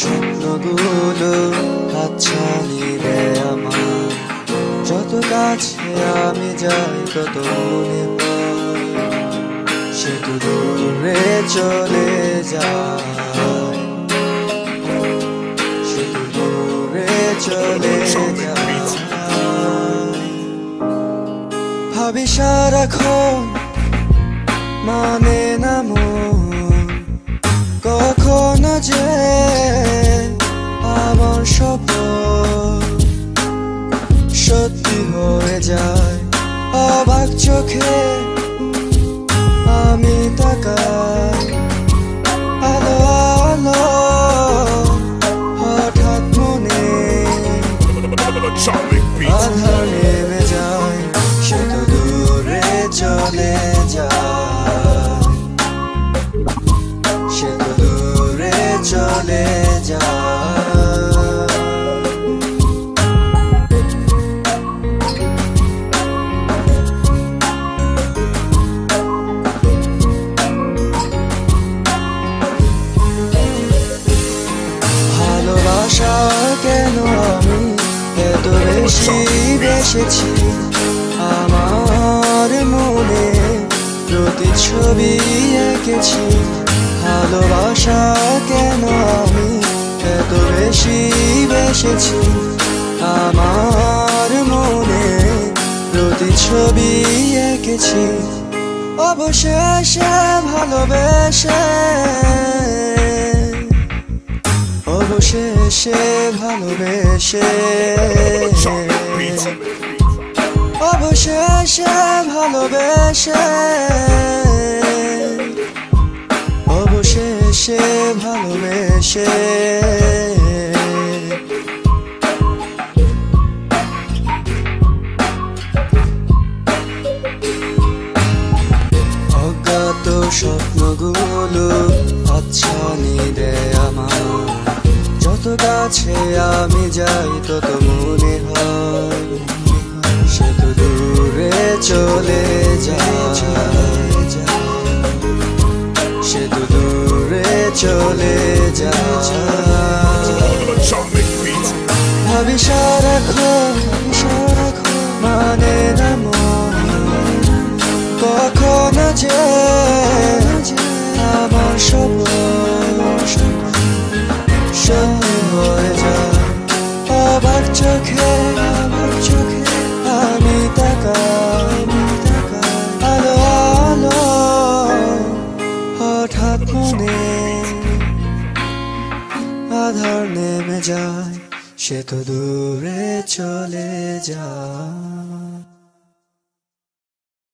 স্বপ্নগুলো হাতছানি দেয় আমার, যত কাছে আমি যাই তত মনে হয় সে তো দূরে চলে যায়, সে তো দূরে চলে যায়। ভাবি সারাক্ষণ মানে না মন, কখনো যে আমার স্বপ্ন সত্যি হয়ে যায়। অবাক চোখে আমি তাকাই, আলো আলো হঠাৎ মনে আধার নেমে যায়, সে তো দূরে চলে যায়, সে তো দূরে চলে যায়। ভালোবাসা কেন আমি এত বেশি বেসেছি, আমার মনে প্রতিচ্ছবি এঁকেছি। ভালোবাসা কেন আমি এত বেশি বেসেছি, আমার মনে প্রতিচ্ছবি এঁকেছি। অবশেষে ভালোবেসে, অবশেষে ভালোবেসে, অবশেষে ভালোবেসে, অবশেষে ভালোবেসে অজ্ঞাত স্বপ্নগুলো হাতছানি দেয় আমার, যত কাছে আমি যাই তত মনে হয় সে তো দূরে চলে যায়, সে তো দূরে চলে যায়। ভাবি সারাক্ষণ মানে না মন, কখনো যে আমার স্বপ্ন সত্যি হয়ে যায়। অবাক চোখে আমি তাকাই, আলো আলো হঠাৎ মনে আধার নেমে যায়, সে তো দূরে চলে যায়।